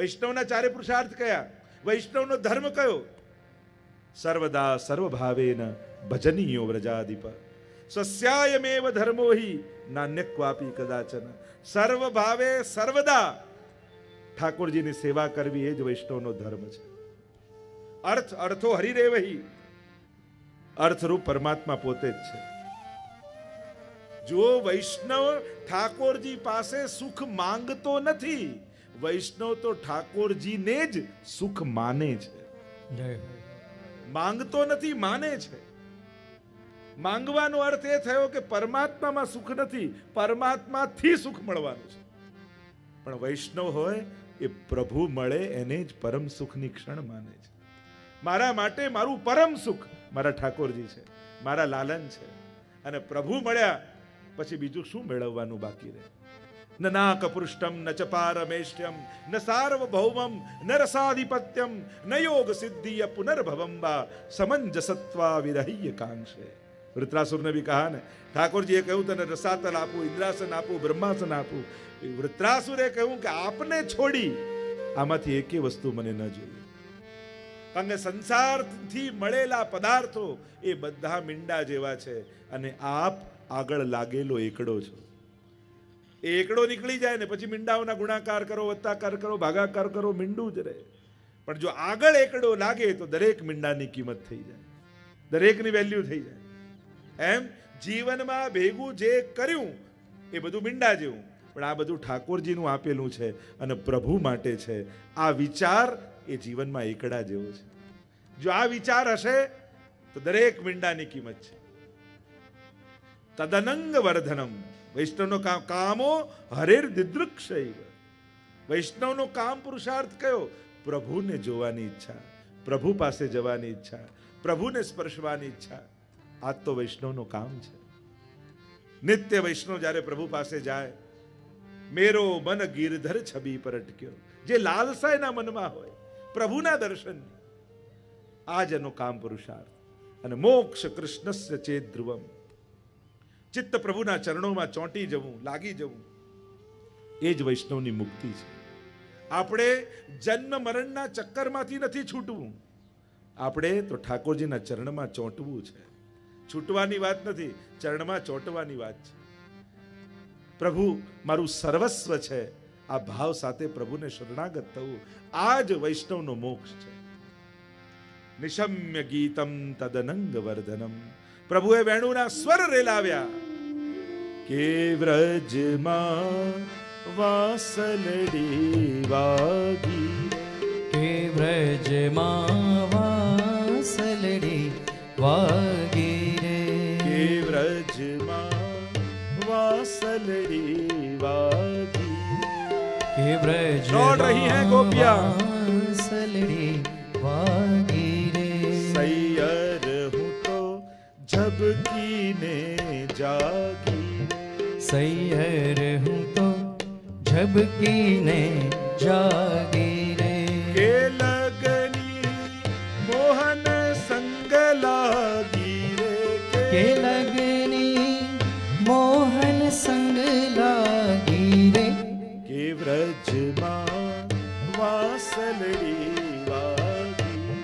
વૈષ્ણવના ચારે પુરુષાર્થ કયા? વૈષ્ણવનો ધર્મ કયો? સર્વદા સર્વભાવેન ભજનીયો વ્રજાધિપ સ્વસ્યાયમેવ ધર્મો હિ નાન્યક્વાપી કદાચન. સર્વભાવે સર્વદા ઠાકોરજીની સેવા કરવી એ જ વૈષ્ણવનો ધર્મ છે. અર્થ અર્થો હરિરેવહી, અર્થરૂપ પરમાત્મા પોતે જ છે. જો વૈષ્ણવ ઠાકોરજી પાસે સુખ માંગતો નથી, વૈષ્ણવ તો ઠાકોરજીને જ સુખ માને છે. માંગતો નથી, માને છે. માંગવાનો અર્થ એ થયો કે પરમાત્મામાં સુખ નથી, પરમાત્માથી સુખ મળવાનું છે. પણ વૈષ્ણવ હોય એ પ્રભુ મળે એને જ પરમ સુખની ક્ષણ માને છે. મારા માટે મારું પરમ સુખ મારા ઠાકોરજી છે, મારા લાલન છે. અને પ્રભુ મળ્યા પછી બીજું શું મેળવવાનું બાકી રહે? ન નાકપૃષ્ટમ ન ચ પારમેષ્ટ્યમ ન સાર્વભૌમમ ન રસાધિપત્યમ ન યોગ સિદ્ધિય પુનર્ભવમ વા સમંજસત્વા વિરહ્ય કાંક્ષે. વૃત્રાસુરને બી કહા ને, ઠાકોરજીએ કહ્યું તને રસાતલ આપું, ઇન્દ્રાસન આપું, બ્રહ્માસન આપું. વૃત્રાસુરે કહ્યું કે આપને છોડી આમાંથી એકે વસ્તુ મને ન જોઈએ. કારણ કે સંસારથી મળેલા પદાર્થો એ બધા મીંડા જેવા છે અને આપ આગળ લાગેલો એકડો છો. એ એકડો નીકળી જાય ને પછી મીંડાઓના ગુણાકાર કરો, વત્તાકાર કરો, ભાગાકાર કરો, મીંડું જ રહે. પણ જો આગળ એકડો લાગે તો દરેક મીંડાની કિંમત થઈ જાય, દરેકની વેલ્યુ થઈ જાય. એમ જીવનમાં ભેગું જે કર્યું એ બધું મીંડા જેવું, પણ આ બધું ઠાકોરજીનું આપેલું છે અને પ્રભુ માટે છે. આ વિચાર એ જીવનમાં એકડા જેવો છે. જો આ વિચાર હશે તો દરેક મીંડાની કિંમત છે. તદનંગ વર્ધનમ. વૈષ્ણવનો કામો હરેર દિદૃક્ષૈવ. વૈષ્ણવનો કામ પુરુષાર્થ કયો? પ્રભુને જોવાની ઈચ્છા, પ્રભુ પાસે જવાની ઈચ્છા, પ્રભુને સ્પર્શવાની ઈચ્છા. આ તો વૈષ્ણવનું કામ છે. નિત્ય વૈષ્ણવ જ્યારે પ્રભુ પાસે જાય, મેરો મન ગિરધર છબી પર અટક્યો. જે લાલસા એના મનમાં હોય પ્રભુના દર્શનની, આ જ એનું કામ પુરુષાર્થ. અને મોક્ષ કૃષ્ણસ્ય ચેત ધ્રુવમ. ચિત્ત પ્રભુના ચરણોમાં ચોંટી જવું, લાગી જવું, એ જ વૈષ્ણવની મુક્તિ છે. આપણે જન્મ મરણના ચક્કરમાંથી નથી છૂટવું, આપણે તો ઠાકોરજીના ચરણમાં ચોંટવું છે. છૂટવાની વાત નથી, ચરણમાં ચોંટવાની વાત છે. પ્રભુ મારું સર્વસ્વ છે, આ ભાવ સાથે પ્રભુને શરણાગત થવું, આ જ વૈષ્ણવનો મોક્ષ છે. નિશમ્ય ગીતમ તદનંગ વર્ધનમ. પ્રભુએ વેણુના સ્વર રેલાવ્યા કે વ્રજમાં વાસલડી વાગી, કે વ્રજમાં વાસલડી વાગી રે, કે વ્રજમાં વાસલડી વાગી, કે વ્રજ દોડ રહી હૈ ગોપિયા વાસલડી વાગી રે. સૈયર હું તો ઝબકીને જાગી, સૈયર હું તો ઝબકીને જાગી રે. કે લગની મોહન સંગ લાગી રે, કે લગની મોહન સંગ લાગી રે, કે વ્રજમાં વાસલડી વાગી.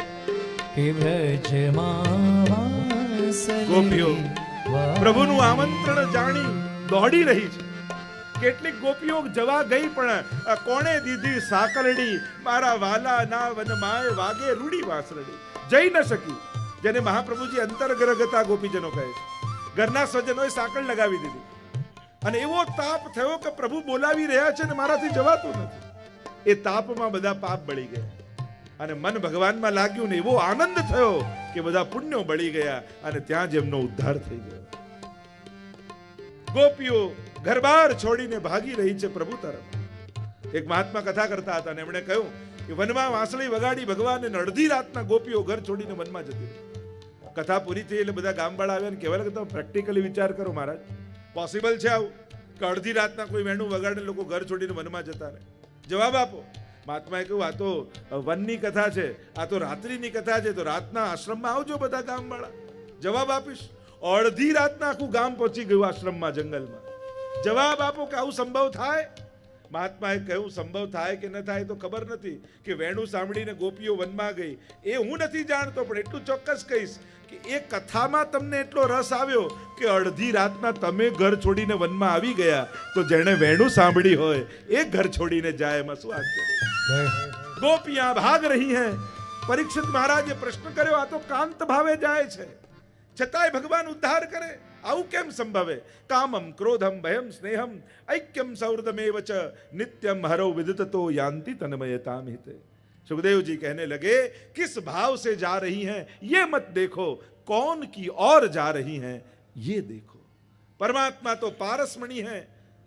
કે વ્રજમાં વાસલડી ગોપીઓ વાગી. પ્રભુનું આમંત્રણ જાણી દોડી રહી છે. કેટલીક ગોપીઓ જવા ગઈ પણ કોણે દીધી સાકરડી, મારા વાલા ના વનમાય વાગે રૂડી વાસરડી. જઈ ન શકી. જેને મહાપ્રભુજી અંતર્ગ્રહતા ગોપીજનો કહે છે. ઘરના સ્વજનોએ સાંકળ લગાવી દીધી અને એવો તાપ થયો કે પ્રભુ બોલાવી રહ્યા છે ને મારાથી જવાતું નથી. એ તાપમાં બધા પાપ બળી ગયા અને મન ભગવાનમાં લાગ્યું ને એવો આનંદ થયો કે બધા પુણ્યો બળી ગયા અને ત્યાં જ એમનો ઉદ્ધાર થઈ ગયો. ગોપીઓ ઘરબાર છોડીને ભાગી રહી છે પ્રભુ તરફ. એક મહાત્મા કથા કરતા હતા અને એમણે કહ્યું કે વનમાં વાંસળી વગાડી ભગવાન ને અડધી રાતના ગોપીઓ ઘર છોડીને વનમાં જતી રહી. કથા પૂરી થઈ એટલે બધા ગામવાળા આવ્યા ને કહેવા લાગ્યા, તમે પ્રેક્ટિકલી વિચાર કરો મહારાજ, પોસિબલ છે આવું કે અડધી રાતના કોઈ વેણું વગાડે લોકો ઘર છોડીને વનમાં જતા રહે? જવાબ આપો. મહાત્માએ કહ્યું, આ તો વનની કથા છે, આ તો રાત્રિની કથા છે, તો રાતના આશ્રમમાં આવજો બધા ગામવાળા. જવાબ આપીશ. અડધી રાતના આખું ગામ પહોંચી ગયું આશ્રમમાં, જંગલમાં. જવાબ આપો કે આવું સંભવ થાય? મહાત્માએ કહ્યું સંભવ થાય કે ન થાય તો ખબર નથી, કે વેણુ સાંભળીને ગોપીઓ વનમાં ગઈ એ હું નથી જાણતો, પણ એટલું ચોક્કસ કહીશ કે એ કથામાં તમને એટલો રસ આવ્યો કે અડધી રાતના તમે ઘર છોડીને વનમાં આવી ગયા, તો જેણે વેણુ સાંભળી હોય એ ઘર છોડીને જાય, એમાં શું આશ્ચર્ય? ગોપિયાં ભાગ રહી હૈ. પરીક્ષિત મહારાજે પ્રશ્ન કર્યો, આ તો કાંત ભાવે જાય છે, છતાંય ભગવાન ઉદ્ધાર કરે, આવું કેમ સંભવે? કામમ ક્રોધમ ભયમ સ્નેહમ ઐક્યમ સૌહૃદમેવ ચ નિત્યમ હરો વિદતતો યાન્તિ તન્મયતામ હિતે. सुखदेव जी कहने लगे, किस भाव से जा रही हैं ये मत देखो, कौन की ओर जा रही हैं ये देखो. परमात्मा तो पारसमणि है,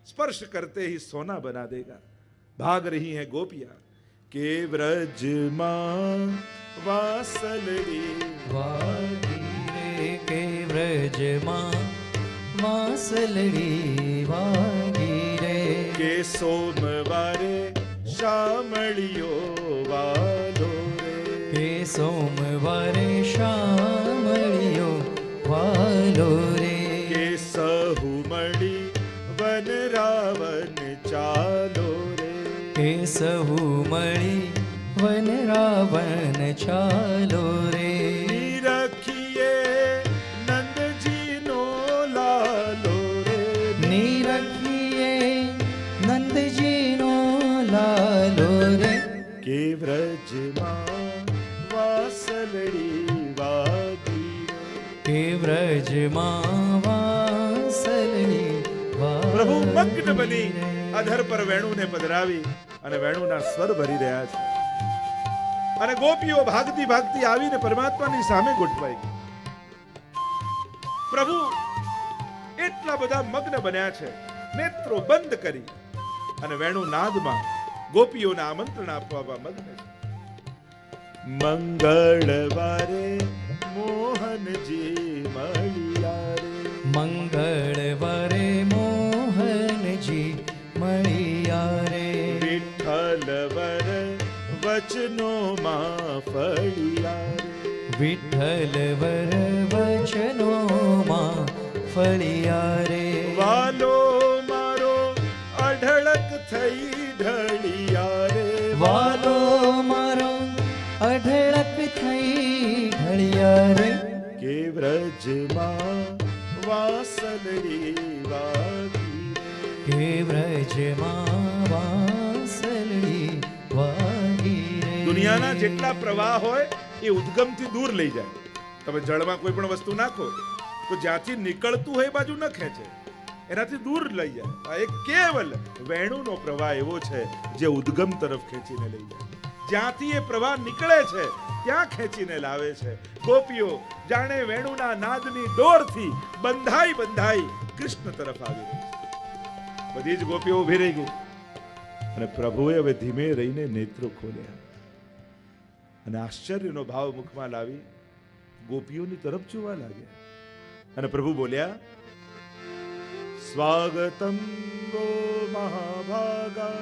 स्पर्श करते ही सोना बना देगा. भाग रही हैं गोपियां के व्रज मां वासलड़ी वागीरे, के व्रज मां वासलड़ी वागीरे, के सोमवारे शामळियो वालो रे, के सोमवारे शामळियो वालो रे, के सहुमळी वन रावण चालो रे, के सहुमळी वन रावण चालो रे, निरखिए नंदजी नो लालो रे, निरखिए नंदजी नो लालो रे, के व्रज मां वासलड़ी वागी, के व्रज मां वासलड़ी वागी. પ્રભુ મગ્ન બની અધર પર વેણુને પધરાવી અને વેણુના સ્વર ભરી રહ્યા છે, અને ગોપીઓ ભાગતી ભાગતી આવીને પરમાત્માની સામે ગોઠવાઈ ગઈ. પ્રભુ એટલા બધા મગ્ન બન્યા છે, નેત્રો બંધ કરી અને વેણુ નાદમાં ગોપીઓને આમંત્રણ આપવામાં મગ્ન છે. મંગળવારે મોહનજી મળ્યા રે, મંગળવારે મોહનજી મળ્યા રે, વિઠ્ઠલવર વચનોમાં ફળ્યા રે, વિઠ્ઠલવર વચનોમાં ફળ્યા રે, વાલો મારો અઢળક થઈ ઢળિયા રે, વાલો મારો અઢળક થઈ ઢળિયા રે, કે વ્રજમાં વાસલડી વાગી રે, કે વ્રજમાં વાસલડી વાગી રે. દુનિયાના જેટલા પ્રવાહ હોય એ ઉદ્ગમથી દૂર લઈ જાય. તમે જળમાં કોઈ પણ વસ્તુ નાખો તો જ્યાંથી નીકળતું હોય એ બાજુ ન ખેંચે, એનાથી દૂર લઈ જાય. આ એક કેવલ વેણુનો પ્રવાહ એવો છે જે ઉદ્ગમ તરફ ખેંચીને લઈ જાય. જ્યાંથી એ પ્રવાહ નીકળે છે ત્યાં ખેંચીને લાવે છે. ગોપીઓ જાણે વેણુના નાદની ડોરથી બંધાઈ બંધાઈ કૃષ્ણ તરફ આવી રહી છે. બધી જ ગોપીઓ ઊભી રહી ગઈ અને પ્રભુએ હવે ધીમે રહીને નેત્રો ખોલ્યા અને આશ્ચર્યનો ભાવ મુખમાં લાવી ગોપીઓની તરફ જોવા લાગ્યા. અને પ્રભુ બોલ્યા, સ્વાગતમ ગો મહાભાગા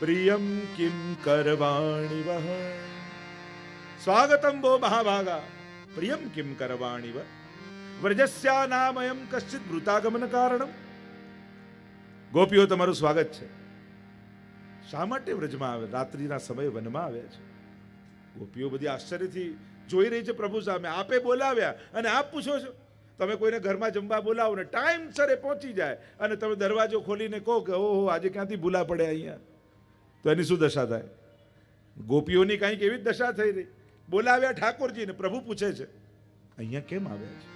પ્રિયમ કિમ કરવાણી વહ. સ્વાગતમ ભો મહાભાગા પ્રિયમ કિમ કરવાણી વહ. વ્રજસ્યા નામયમ કશ્ચિત વૃતાગમન કારણમ. ગોપીઓ તમારું સ્વાગત છે. શા માટે વ્રજમાં આવે, રાત્રિના સમયે વનમાં આવ્યા છે? ગોપીઓ બધી આશ્ચર્યથી જોઈ રહી છે પ્રભુ સામે. આપે બોલાવ્યા અને આપ પૂછો છો? તમે કોઈને ઘરમાં જમવા બોલાવો ને ટાઈમસર એ પહોંચી જાય અને તમે દરવાજો ખોલીને કહો કે ઓહો આજે ક્યાંથી ભૂલા પડે અહીંયા, તો એની શું દશા થાય? ગોપીઓની કંઈક એવી જ દશા થઈ રહી. બોલાવ્યા ઠાકોરજીને, પ્રભુ પૂછે છે અહીંયા કેમ આવ્યા છે?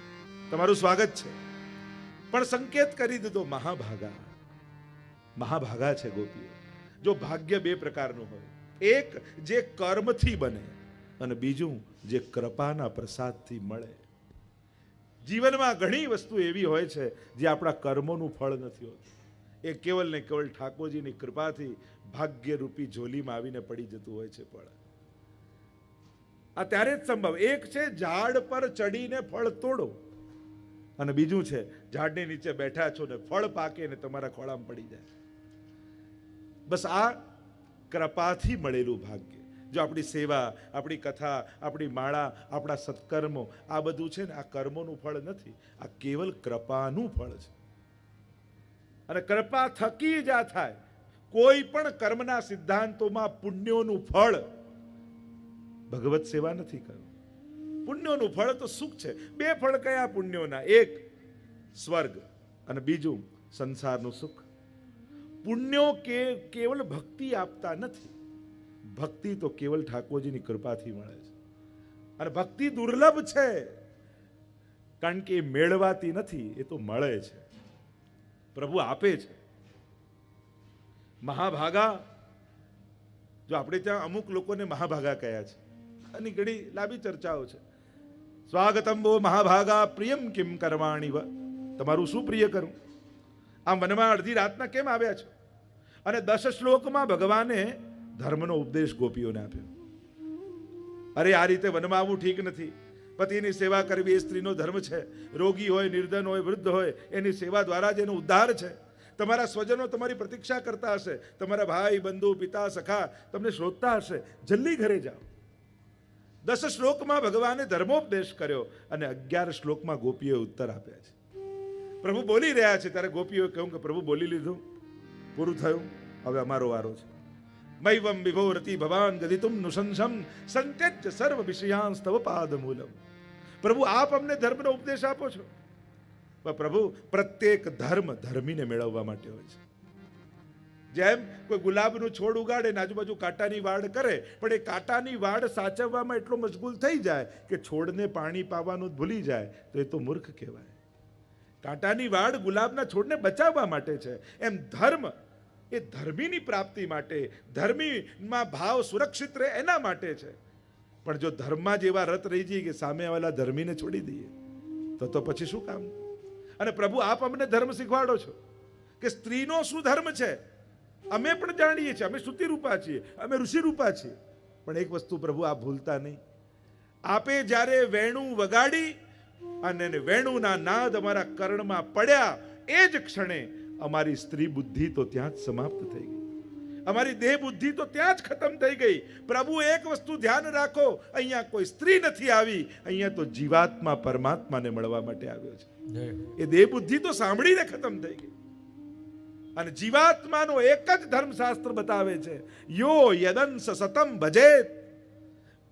તમારું સ્વાગત છે, પણ સંકેત કરી દીધો મહાભાગા. મહાભાગા છે ગોપીઓ. જો ભાગ્ય બે પ્રકારનું હોય, એક જે કર્મથી બને અને બીજું જે કૃપાના પ્રસાદથી મળે. જીવનમાં ઘણી વસ્તુ એવી હોય છે જે આપણા કર્મોનું ફળ નથી હોતું. એ કેવલ ને કેવલ ઠાકોરજીની કૃપાથી ભાગ્યરૂપી ઝોલીમાં આવીને પડી જતું હોય છે ફળ. આ ત્યારે જ સંભવ. એક છે ઝાડ પર ચડીને ફળ તોડો, અને બીજું છે ઝાડની નીચે બેઠા છો ને ફળ પાકે ને તમારા ખોળામાં પડી જાય. બસ આ કૃપાથી મળેલું ભાગ્ય. જો આપણી સેવા, આપણી કથા, આપણી માળા, આપણા સત્કર્મો, આ બધું છે ને આ કર્મોનું ફળ નથી, આ કેવલ કૃપાનું ફળ છે. અને કૃપા થકી જ આ થાય. કોઈ પણ કર્મના સિદ્ધાંતોમાં પુણ્યોનું ફળ ભગવત સેવા નથી કહ્યું. પુણ્યોનું ફળ તો સુખ છે. બે ફળ કયા પુણ્યોના? એક સ્વર્ગ અને બીજું સંસારનું સુખ. પુણ્યો કેવલ ભક્તિ આપતા નથી. ભક્તિ તો કેવલ ઠાકોરજીની કૃપાથી મળે છે. અને ભક્તિ દુર્લભ છે, કારણ કે એ મેળવાતી નથી, એ તો મળે છે, પ્રભુ આપે છે. મહાભાગા, જો આપણે ત્યાં અમુક લોકોને મહાભાગા કહ્યા છે, આની ઘણી લાંબી ચર્ચાઓ છે. સ્વાગતમ વો મહાભાગા પ્રિયમ કિમ કરવાણી વ, તમારું શું પ્રિય કરું? આમ વનમાં અડધી રાતના કેમ આવ્યા છો? અને 10 શ્લોકમાં ભગવાને ધર્મનો ઉપદેશ ગોપીઓને આપ્યો. અરે આ રીતે વનમાં આવવું ઠીક નથી. પતિની સેવા કરવી એ સ્ત્રીનો ધર્મ છે. રોગી હોય, નિર્ધન હોય, વૃદ્ધ હોય, એની સેવા દ્વારા જ એનો ઉદ્ધાર છે. તમારા સ્વજનો તમારી પ્રતીક્ષા કરતા હશે, તમારા ભાઈ બંધુ પિતા સખા તમને શોધતા હશે, જલ્દી ઘરે જાઓ. 10 શ્લોકમાં ભગવાને ધર્મોપદેશ કર્યો અને 11 શ્લોકમાં ગોપીઓએ ઉત્તર આપ્યા છે. પ્રભુ બોલી રહ્યા છે ત્યારે ગોપીઓએ કહ્યું કે પ્રભુ બોલી લીધું, પૂરું થયું, હવે અમારો વારો છે. મૈવમ વિભો રતિ ભવાન ગદિતુમ નુશંસમ સંત્યજ્ય સર્વ વિષયાંસ્તવ પાદમૂલમ. પ્રભુ આપ અમને ધર્મનો ઉપદેશ આપો છો. પણ પ્રભુ, પ્રત્યેક ધર્મ ધર્મીને મેળવવા માટે હોય છે. જેમ કોઈ ગુલાબનું છોડ ઉગાડે ને આજુબાજુ કાંટાની વાડ કરે, પણ એ કાંટાની વાડ સાચવવામાં એટલો મશગુલ થઈ જાય કે છોડને પાણી પાવાનું ભૂલી જાય, તો એ તો મૂર્ખ કહેવાય. કાંટાની વાડ ગુલાબના છોડને બચાવવા માટે છે. એમ ધર્મ એ ધર્મીની પ્રાપ્તિ માટે, ધર્મીમાં ભાવ સુરક્ષિત રહે એના માટે છે. પણ જો ધર્મમાં જ એવા રત રહી જઈએ કે સામેવાળા ધર્મીને છોડી દઈએ તો પછી શું કામ? અને પ્રભુ આપ અમને ધર્મ શીખવાડો છો કે સ્ત્રીનો શું ધર્મ છે. અમે પણ જાણીએ છીએ, અમે શ્રુતિ રૂપા છીએ, અમે ઋષિ રૂપા છીએ. પણ એક વસ્તુ પ્રભુ આપ ભૂલતા નહીં. આપે જ્યારે વેણું વગાડી અને વેણુના નાદ અમારા કર્ણમાં પડ્યા, એ જ ક્ષણે અમારી સ્ત્રી બુદ્ધિ તો ત્યાં જ સમાપ્ત થઈ ગઈ, અમારી દેહ બુદ્ધિ તો ત્યાં જ ખતમ થઈ ગઈ. પ્રભુ એક વસ્તુ ધ્યાન રાખો, અહીંયા કોઈ સ્ત્રી નથી આવી, અહીંયા તો જીવાત્મા પરમાત્માને મળવા માટે આવ્યો છે. એ દેહ બુદ્ધિ તો સાંભળીને ખતમ થઈ ગઈ. અને જીવાત્માનો એક જ ધર્મશાસ્ત્ર બતાવે છે, યો યદંશ સતમ ભજેત.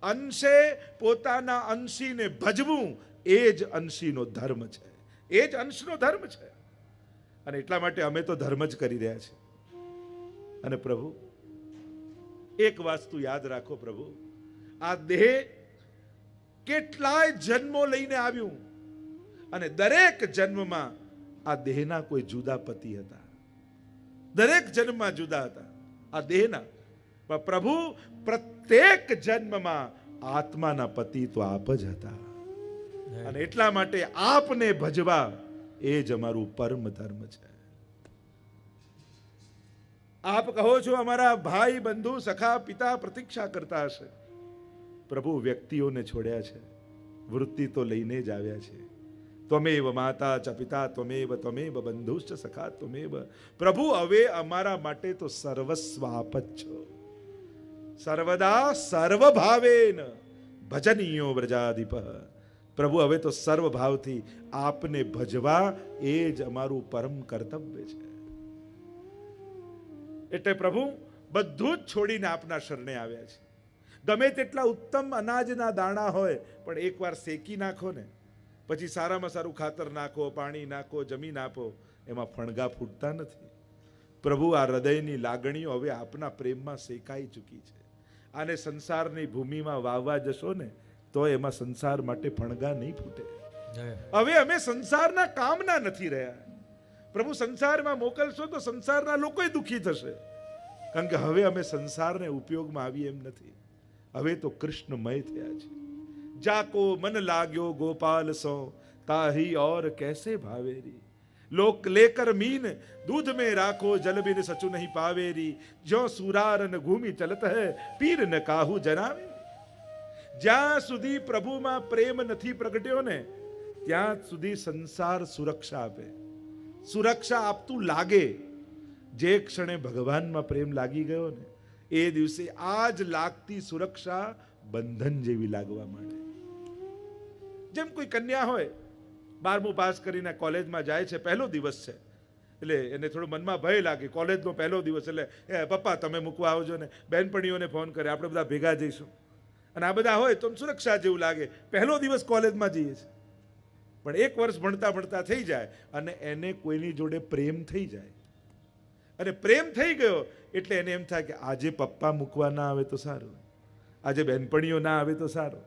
અંશે પોતાના અંશીને ભજવું એ જ અંશીનો ધર્મ છે, એ જ અંશનો ધર્મ છે. અને એટલા માટે અમે તો ધર્મ જ કરી રહ્યા છીએ. અને પ્રભુ એક વસ્તુ યાદ રાખો, પ્રભુ આ દેહ કેટલાય જન્મો લઈને આવ્યું, અને દરેક જન્મમાં આ દેહના કોઈ જુદા પતિ હતા, દરેક જન્મમાં જુદા હતા આ દેહના. પણ પ્રભુ પ્રત્યેક જન્મમાં આત્માના પતિ તો આપ જ હતા. અને એટલા માટે આપને ભજવા એ જ અમારું પરમ ધર્મ છે. આપ કહો છો અમારા ભાઈ બંધુ સખા પિતા પ્રતીક્ષા કરતા હશે. પ્રભુ વ્યક્તિઓને છોડ્યા છે, વૃત્તિ તો લઈને જ આવ્યા છે. ત્વમેવ માતા ચ પિતા ત્વમેવ ત્વમેવ બંધુશ્ચ સખા ત્વમેવ. પ્રભુ હવે અમારા માટે તો સર્વસ્વ આપ જ છો. સર્વદા સર્વભાવેન ભજનીયો વ્રજાધિપ. પ્રભુ હવે તો સર્વભાવથી આપને ભજવા એ જ અમારું પરમ કર્તવ્ય છે. એટલે પ્રભુ બધું જ છોડીને આપના શરણે આવ્યા છે. ગમે તેટલા ઉત્તમ અનાજના દાણા હોય, પણ એકવાર શેકી નાખો ને, પછી સારામાં સારું ખાતર નાખો, પાણી નાખો, જમીન આપો, એમાં ફણગા ફૂટતા નથી. પ્રભુ આ હૃદયની લાગણીઓ હવે આપના પ્રેમમાં શેકાઈ ચૂકી છે. આને સંસારની ભૂમિમાં વાવવા જશો ને તો એમાં સંસાર માટે ફણગા નહીં ફૂટે. હવે અમે સંસારના કામના નથી રહ્યા. પ્રભુ સંસારમાં મોકલશો તો સંસારના લોકોય દુઃખી થશે, કારણ કે હવે અમે સંસારને ઉપયોગમાં આવી એમ નથી. હવે તો કૃષ્ણમય થયા છે. જાકો મન લાગ્યો ગોપાલ સો તાહી ઓર कैसे भावेरी. लोक लेकर मीन दूध में राखो जल बिन सचु नहीं पावेरी. जो सुरार न घूमी चलत है पीर न काहू जनावे. જ્યાં સુધી પ્રભુમાં પ્રેમ નથી પ્રગટ્યો ને ત્યાં સુધી સંસાર સુરક્ષા આપે, સુરક્ષા આપતું લાગે. જે ક્ષણે ભગવાનમાં પ્રેમ લાગી ગયો ને એ દિવસે આ જ લાગતી સુરક્ષા બંધન જેવી લાગવા માંડે. જેમ કોઈ કન્યા હોય, 12મું પાસ કરીને કોલેજમાં જાય છે, પહેલો દિવસ છે, એટલે એને થોડું મનમાં ભય લાગે. કોલેજનો પહેલો દિવસ એટલે પપ્પા તમે મૂકવા આવજો ને, બહેનપણીઓને ફોન કરે આપણે બધા ભેગા જઈશું. અને આ બધા હોય તો સુરક્ષા જેવું લાગે. પહેલો દિવસ કોલેજમાં જઈએ છીએ. પણ 1 વર્ષ ભણતા ભણતા થઈ જાય અને એને કોઈની જોડે પ્રેમ થઈ જાય. અને પ્રેમ થઈ ગયો એટલે એને એમ થાય કે આજે પપ્પા મૂકવા ના આવે તો સારું, આજે બહેનપણીઓ ના આવે તો સારું.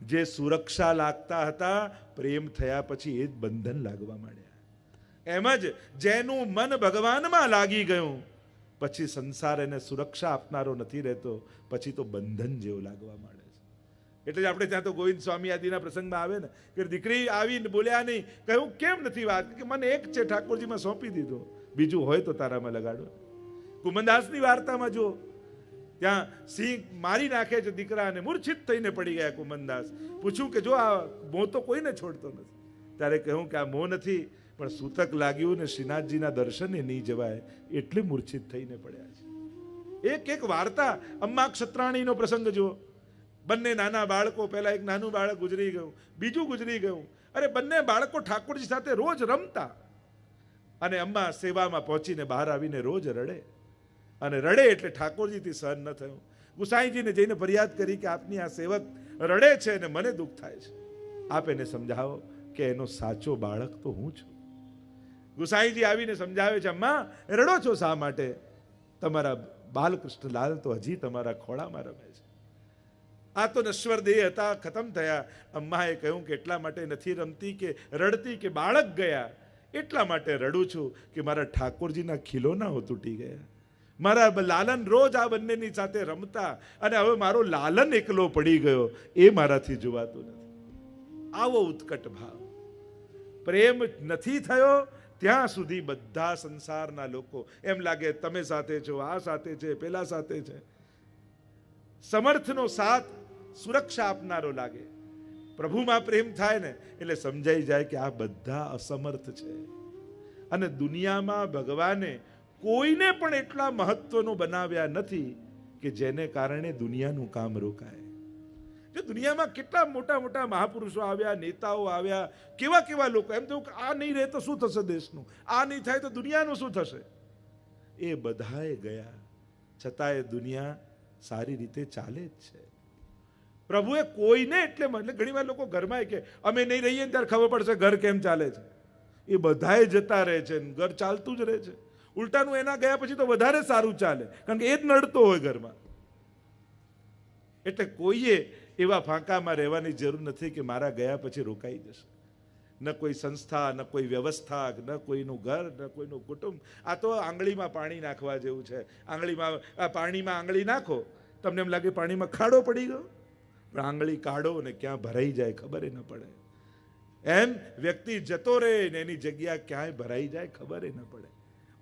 જે સુરક્ષા લાગતા હતા પ્રેમ થયા પછી એ જ બંધન લાગવા માંડ્યા. એમ જ જેનું મન ભગવાનમાં લાગી ગયું પછી સંસાર એને સુરક્ષા આપનારો નથી રહેતો, પછી તો બંધન જેવું લાગવા માંડે છે. એટલે જ આપણે ત્યાં તો ગોવિંદ સ્વામી આદિના પ્રસંગમાં આવે ને કે દીકરી આવીને બોલ્યા નહીં, કહ્યું કેમ નથી વાત, કે મને એક છે ઠાકોરજીમાં સોંપી દીધો, બીજું હોય તો તારામાં લગાડો. કુમનદાસની વાર્તામાં જો ત્યાં સિંહ મારી નાખે છે દીકરાને, મૂર્છિત થઈને પડી ગયા કુમનદાસ. પૂછ્યું કે જો આ મોં તો કોઈને છોડતો નથી. ત્યારે કહ્યું કે આ મોં નથી પણ સૂતક લાગ્યું ને શ્રીનાથજીના દર્શને નહીં જવાય એટલે મૂર્છિત થઈને પડ્યા છે. એક વાર્તા અમ્મા ક્ષત્રાણીનો પ્રસંગ જુઓ. બંને નાના બાળકો, પહેલા એક નાનું બાળક ગુજરી ગયું, બીજું ગુજરી ગયું. અરે બંને બાળકો ઠાકોરજી સાથે રોજ રમતા અને અમ્મા સેવામાં પહોંચીને બહાર આવીને રોજ રડે અને રડે એટલે ઠાકોરજીથી સહન ન થયું. ગુસાઈજીને જઈને ફરિયાદ કરી કે આપની આ સેવક રડે છે અને મને દુઃખ થાય છે, આપ એને સમજાવો કે એનો સાચો બાળક તો હું છું. ગુસાઈજી આવીને સમજાવે છે, અમ્મા રડો છો શા માટે? તમારા બાલકૃષ્ણલાલ તો હજી તમારા ખોળામાં રમે છે. આ તો નશ્વર દેહ હતા, ખતમ થયા. અમ્માએ કહ્યું કે એટલા માટે નથી રમતી કે રડતી કે બાળક ગયા, એટલા માટે રડું છું કે મારા ઠાકોરજીના ખીલોનાઓ તૂટી ગયા. મારા લાલન રોજ આ બંનેની સાથે રમતા અને હવે મારો લાલન એકલો પડી ગયો, એ મારાથી જોવાતું નથી. આવો ઉત્કટ ભાવ, પ્રેમ નથી થયો ત્યાં સુધી બધા સંસારના લોકો એમ લાગે તમે સાથે છો, આ સાથે છે, પેલા સાથે છે. સમર્થનો સાથ સુરક્ષા આપનારો લાગે. પ્રભુમાં પ્રેમ થાય ને એટલે સમજાઈ જાય કે આ બધા અસમર્થ છે. અને દુનિયામાં ભગવાને કોઈને પણ એટલા મહત્વનો બનાવ્યા નથી કે જેને કારણે દુનિયાનું કામ રોકાય. જો દુનિયામાં કેટલા મોટા મોટા મહાપુરુષો આવ્યા, નેતાઓ આવ્યા, કેવા કેવા લોકો, એમ તો આ નહીં રહે તો શું થશે દેશનું, આ નહીં થાય તો દુનિયાનું શું થશે? એ બધાએ ગયા છતાંય દુનિયા સારી રીતે ચાલે જ છે. પ્રભુએ કોઈને એટલે ઘણી વાર લોકો ઘરમાં કે અમે નહીં રહીએ ત્યારે ખબર પડશે ઘર કેમ ચાલે છે. એ બધાએ જતા રહે છે, ઘર ચાલતું જ રહે છે. ઉલટાનું એના ગયા પછી તો વધારે સારું ચાલે, કારણ કે એ જ નડતો હોય ઘરમાં. એટલે કોઈએ એવા ફાંકામાં રહેવાની જરૂર નથી કે મારા ગયા પછી રોકાઈ જશે. ન કોઈ સંસ્થા, ન કોઈ વ્યવસ્થા, ન કોઈનું ઘર, ન કોઈનું કુટુંબ. આ તો આંગળીમાં પાણી નાખવા જેવું છે. પાણીમાં આંગળી નાખો, તમને એમ લાગે પાણીમાં ખાડો પડી ગયો, પણ આંગળી કાઢો ને ક્યાં ભરાઈ જાય ખબર ન પડે. એમ વ્યક્તિ જતો રહે ને એની જગ્યા ક્યાંય ભરાઈ જાય ખબર ન પડે.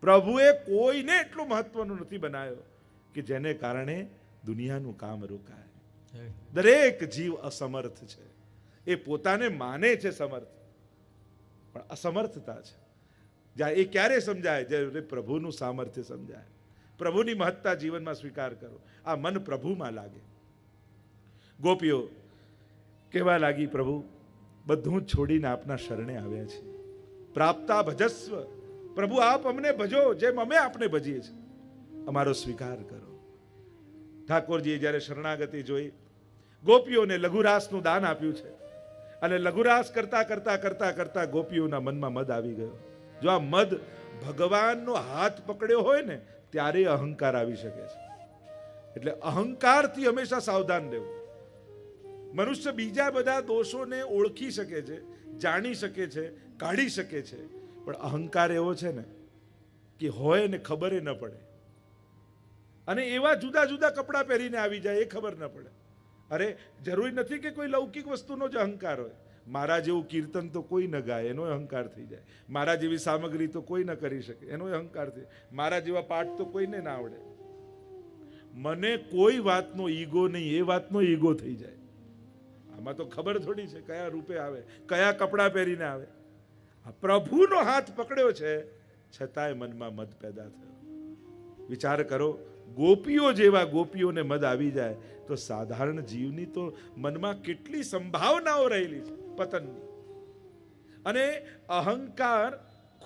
પ્રભુએ કોઈને એટલું મહત્વનું નથી બનાવ્યો કે જેને કારણે દુનિયાનું કામ રોકાય. દરેક જીવ અસમર્થ છે. એ પોતાને માને છે સમર્થ, પણ અસમર્થતા છે. જ્યાં એ ક્યારે સમજાય? જ્યારે પ્રભુનું સામર્થ્ય સમજાય, પ્રભુની મહત્તા જીવનમાં સ્વીકાર કરો, આ મન પ્રભુમાં લાગે. ગોપીઓ કહેવા લાગી, પ્રભુ બધું છોડીને આપના શરણે આવ્યા છે. પ્રાપ્તા ભજસ્વ, પ્રભુ આપ અમને ભજો જેમ અમે આપને ભજીએ છીએ, અમારો સ્વીકાર કરો. ઠાકોરજીએ જ્યારે શરણાગતિ જોઈ, ગોપીઓને લઘુરાસનું દાન આપ્યું છે અને લઘુરાસ કરતા કરતા કરતા કરતા ગોપીઓના મનમાં મદ આવી ગયો. જો આ મદ ભગવાનનો હાથ પકડ્યો હોય ને ત્યારે અહંકાર આવી શકે છે. એટલે અહંકારથી હંમેશા સાવધાન રહેવું. મનુષ્ય બીજા બધા દોષોને ઓળખી શકે છે, જાણી શકે છે, કાઢી શકે છે, પણ અહંકાર એવો છે ને કે હોય ને ખબર ન પડે. અને એવા જુદા જુદા કપડાં પહેરીને આવી જાય, એ ખબર ન પડે. અરે જરૂરી નથી કે કોઈ લૌકિક વસ્તુનો જ અહંકાર હોય. મારા જેવું કીર્તન તો કોઈ ન ગાય, એનો અહંકાર થઈ જાય. મારા જેવી સામગ્રી તો કોઈ ન કરી શકે, એનો અહંકાર થઈ જાય. મારા જેવા પાઠ તો કોઈને ના આવડે. મને કોઈ વાતનો ઈગો નહીં, એ વાતનો ઈગો થઈ જાય. આમાં તો ખબર થોડી છે કયા રૂપે આવે, કયા કપડાં પહેરીને આવે. આ પ્રભુનો હાથ પકડ્યો છે છતાંય મનમાં મદ પેદા થયો. વિચાર કરો, ગોપીઓ જેવા ગોપીઓને મદ આવી જાય તો સાધારણ જીવની તો મનમાં કેટલી સંભાવનાઓ રહેલી છે પતનની. અને અહંકાર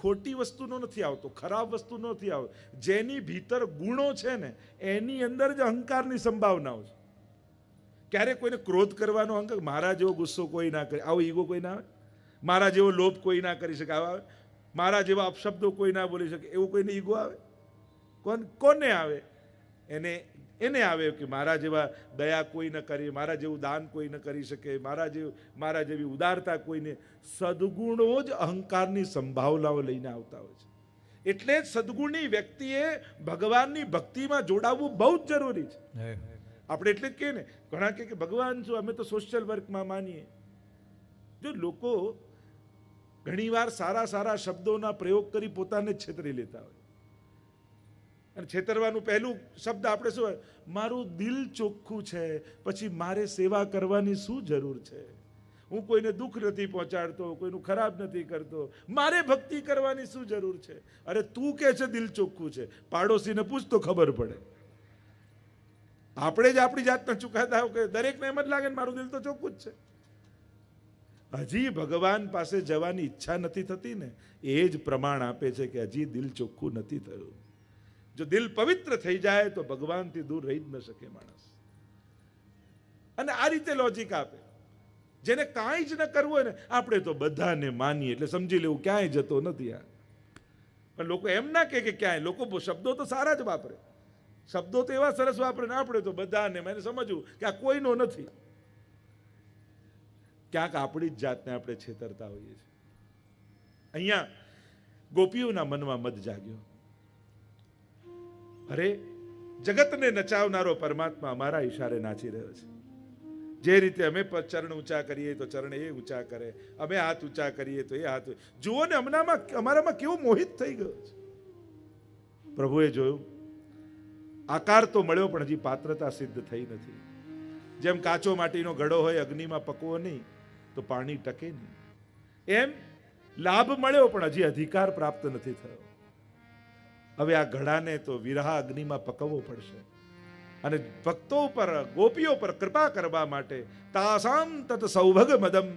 ખોટી વસ્તુનો નથી આવતો, ખરાબ વસ્તુનો નથી આવતો. જેની ભીતર ગુણો છે ને એની અંદર જ અહંકારની સંભાવનાઓ છે. ક્યારેક કોઈને ક્રોધ કરવાનો અહંકાર, મારા જેવો ગુસ્સો કોઈ ના કરે, આવો ઈગો કોઈ ના આવે. મારા જેવો લોભ કોઈ ના કરી શકે, આવા મારા જેવા અપશબ્દો કોઈ ના બોલી શકે, એવું કોઈને ઈગો આવે? કોને આવે? એને આવે કે મારા જેવા દયા કોઈ ન કરી, મારા જેવું દાન કોઈ ન કરી શકે, મારા જેવી ઉદારતા કોઈને. સદગુણો જ અહંકારની સંભાવનાઓ લઈને આવતા હોય છે. એટલે જ સદગુણની વ્યક્તિએ ભગવાનની ભક્તિમાં જોડાવવું બહુ જ જરૂરી છે. આપણે એટલે જ કહીએ ને, ઘણા કે ભગવાન શું, અમે તો સોશિયલ વર્કમાં માનીએ. જો લોકો ઘણીવાર સારા સારા શબ્દોના પ્રયોગ કરી પોતાને જ છેતરી લેતા હોય. અને છેતરવાનું પહેલું શબ્દ આપણે શું હોય? મારું દિલ ચોખ્ખું છે, પછી મારે સેવા કરવાની શું જરૂર છે? હું કોઈને દુઃખ નથી પહોંચાડતો, કોઈનું ખરાબ નથી કરતો, મારે ભક્તિ કરવાની શું જરૂર છે? અરે તું કે છે દિલ ચોખ્ખું છે, પાડોશીને પૂછ તો ખબર પડે. આપણે જ આપણી જાતને ચૂકાતા હોય કે દરેકને એમ જ લાગે ને મારું દિલ તો ચોખ્ખું જ છે. હજી ભગવાન પાસે જવાની ઈચ્છા નથી થતી ને, એ જ પ્રમાણ આપે છે કે હજી દિલ ચોખ્ખું નથી થયું. જો દિલ પવિત્ર થઈ જાય તો ભગવાનથી દૂર રહી જ ન શકે માણસ. અને આ રીતે લોજિક આપે. જેને કાંઈ જ ન કરવું હોય ને, આપણે તો બધાને માનીએ એટલે સમજી લેવું ક્યાંય જતો નથી. આ પણ લોકો એમ ના કે ક્યાંય, લોકો શબ્દો તો સારા જ વાપરે, શબ્દો તો એવા સરસ વાપરે ને આપણે તો બધાને મને સમજવું કે આ કોઈનો નથી. ક્યાંક આપણી જ જાતને આપણે છેતરતા હોઈએ છીએ. અહીંયા ગોપીઓના મનમાં મત જાગ્યો. અરે જગતને નચાવનારો પરમાત્મા અમારા ઈશારે નાચી રહ્યો છે. જે રીતે અમે ચરણ ઊંચા કરીએ તો ચરણ એ ઊંચા કરે, અમે હાથ ઊંચા કરીએ તો એ હાથ. જુઓ ને અમારામાં કેવો મોહિત થઈ ગયો છે. પ્રભુએ જોયું, આકાર તો મળ્યો પણ હજી પાત્રતા સિદ્ધ થઈ નથી. જેમ કાચો માટીનો ઘડો હોય, અગ્નિમાં પકવો નહીં તો પાણી ટકે નહીં, એમ લાભ મળ્યો પણ હજી અધિકાર પ્રાપ્ત નથી થયો. હવે આ ઘડાને તો વિરહા અગ્નિમાં પકવવો પડશે. અને ભક્તો પર, ગોપીઓ પર કૃપા કરવા માટે તાસામ તત સૌભગ મદમ